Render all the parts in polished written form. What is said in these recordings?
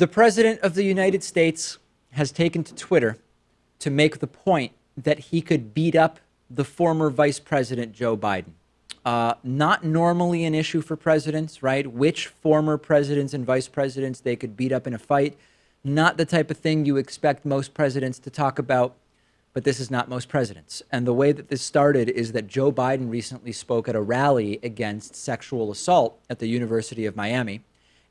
The President of the United States has taken to Twitter to make the point that he could beat up the former Vice President Joe Biden. Not normally an issue for presidents, right? Which former presidents and vice presidents they could beat up in a fight. Not the type of thing you expect most presidents to talk about, but this is not most presidents. And the way that this started is that Joe Biden recently spoke at a rally against sexual assault at the University of Miami.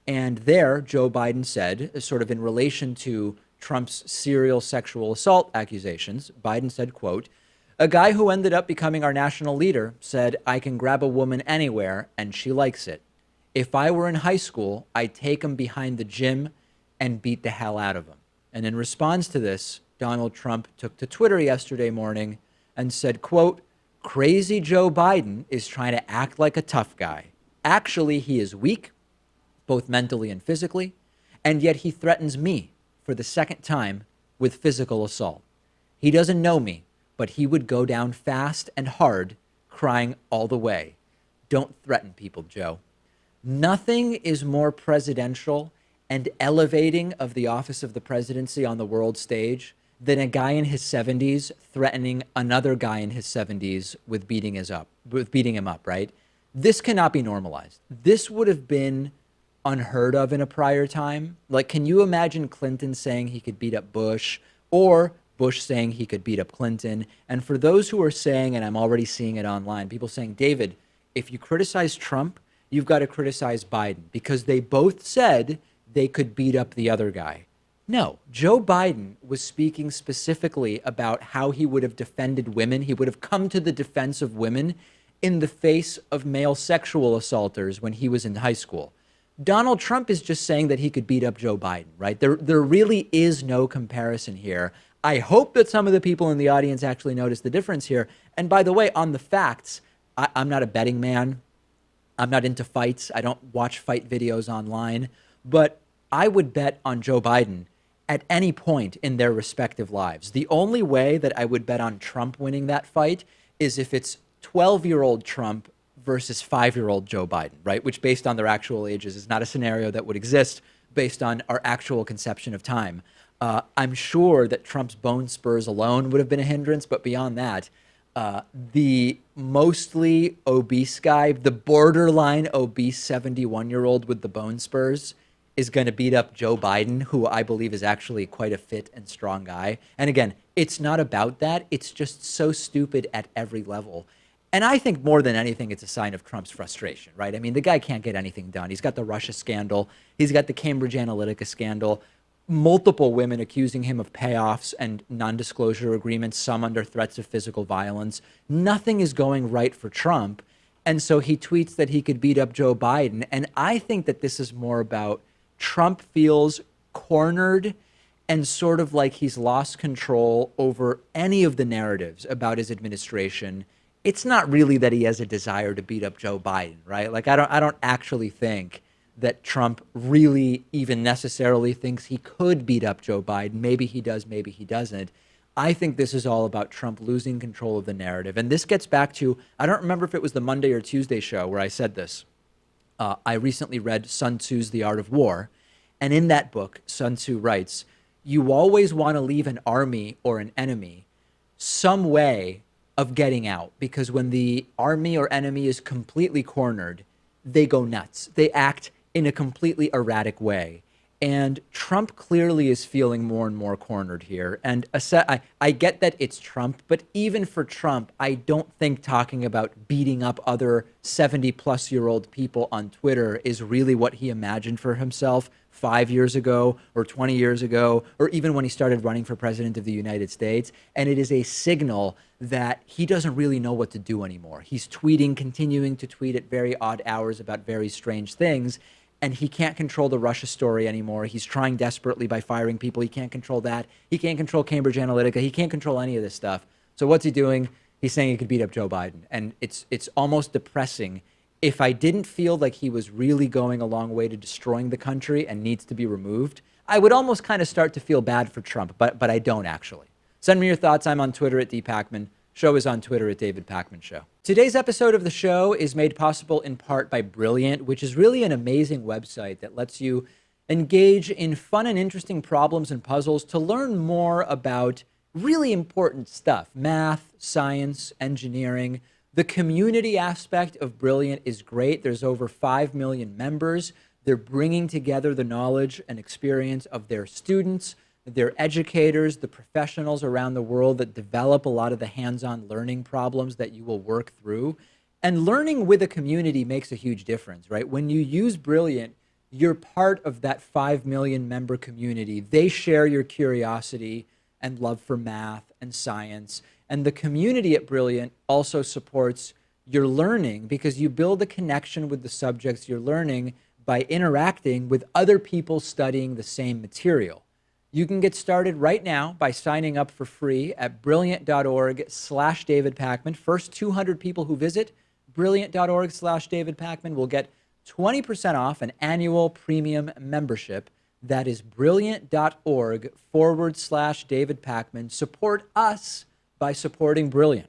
And there, Joe Biden said, sort of in relation to Trump's serial sexual assault accusations, Biden said, quote, "A guy who ended up becoming our national leader said, I can grab a woman anywhere and she likes it. If I were in high school, I'd take him behind the gym and beat the hell out of him." And in response to this, Donald Trump took to Twitter yesterday morning and said, quote, "Crazy Joe Biden is trying to act like a tough guy. Actually, he is weak, both mentally and physically, and yet he threatens me for the second time with physical assault. He doesn't know me, but he would go down fast and hard, crying all the way. Don't threaten people, Joe." Nothing is more presidential and elevating of the office of the presidency on the world stage than a guy in his 70s threatening another guy in his 70s with beating him up, right? This cannot be normalized. This would have been unheard of in a prior time. Like, can you imagine Clinton saying he could beat up Bush, or Bush saying he could beat up Clinton? And for those who are saying, and I'm already seeing it online, people saying, David, if you criticize Trump, you've got to criticize Biden because they both said they could beat up the other guy. No, Joe Biden was speaking specifically about how he would have defended women. He would have come to the defense of women in the face of male sexual assaulters when he was in high school. Donald Trump is just saying that he could beat up Joe Biden, right? There really is no comparison here. I hope that some of the people in the audience actually notice the difference here. And by the way, on the facts, I'm not a betting man. I'm not into fights. I don't watch fight videos online. But I would bet on Joe Biden at any point in their respective lives. The only way that I would bet on Trump winning that fight is if it's 12-year-old Trump versus 5-year-old Joe Biden, right? Which, based on their actual ages, is not a scenario that would exist based on our actual conception of time. I'm sure that Trump's bone spurs alone would have been a hindrance, but beyond that, the mostly obese guy, the borderline obese 71-year-old with the bone spurs, is going to beat up Joe Biden, who I believe is actually quite a fit and strong guy. And again, it's not about that. It's just so stupid at every level. And I think more than anything, it's a sign of Trump's frustration, right? I mean, the guy can't get anything done. He's got the Russia scandal. He's got the Cambridge Analytica scandal. Multiple women accusing him of payoffs and non-disclosure agreements, some under threats of physical violence. Nothing is going right for Trump. And so he tweets that he could beat up Joe Biden. And I think that this is more about Trump feels cornered and sort of like he's lost control over any of the narratives about his administration. It's not really that he has a desire to beat up Joe Biden, right? Like, I don't actually think that Trump really even necessarily thinks he could beat up Joe Biden. Maybe he does, maybe he doesn't. I think this is all about Trump losing control of the narrative. And this gets back to, I don't remember if it was the Monday or Tuesday show where I said this. I recently read Sun Tzu's The Art of War. And in that book, Sun Tzu writes, you always want to leave an army or an enemy some way of getting out, because when the army or enemy is completely cornered, they go nuts. They act in a completely erratic way. And Trump clearly is feeling more and more cornered here. And I get that it's Trump, but even for Trump, I don't think talking about beating up other 70-plus-year-old people on Twitter is really what he imagined for himself 5 years ago or 20 years ago, or even when he started running for president of the United States. And it is a signal that he doesn't really know what to do anymore. He's tweeting, continuing to tweet at very odd hours about very strange things. And he can't control the Russia story anymore. He's trying desperately by firing people. He can't control that. He can't control Cambridge Analytica. He can't control any of this stuff. So what's he doing? He's saying he could beat up Joe Biden. And it's almost depressing. If I didn't feel like he was really going a long way to destroying the country and needs to be removed, I would almost kind of start to feel bad for Trump, but I don't actually. Send me your thoughts. I'm on Twitter at dpakman. Show is on Twitter at David Pakman Show. Today's episode of the show is made possible in part by Brilliant, which is really an amazing website that lets you Engage in fun and interesting problems and puzzles to learn more about really important stuff: math, science, engineering. The community aspect of Brilliant is great. There's over 5 million members. They're bringing together the knowledge and experience of their students, their educators, the professionals around the world that develop a lot of the hands-on learning problems that you will work through. And learning with a community makes a huge difference, right? When you use Brilliant, you're part of that 5 million member community. They share your curiosity and love for math and science. And the community at Brilliant also supports your learning because you build a connection with the subjects you're learning by interacting with other people studying the same material. You can get started right now by signing up for free at brilliant.org/David Pakman. First 200 people who visit brilliant.org/David Pakman will get 20% off an annual premium membership. That is brilliant.org/David Pakman. Support us by supporting Brilliant.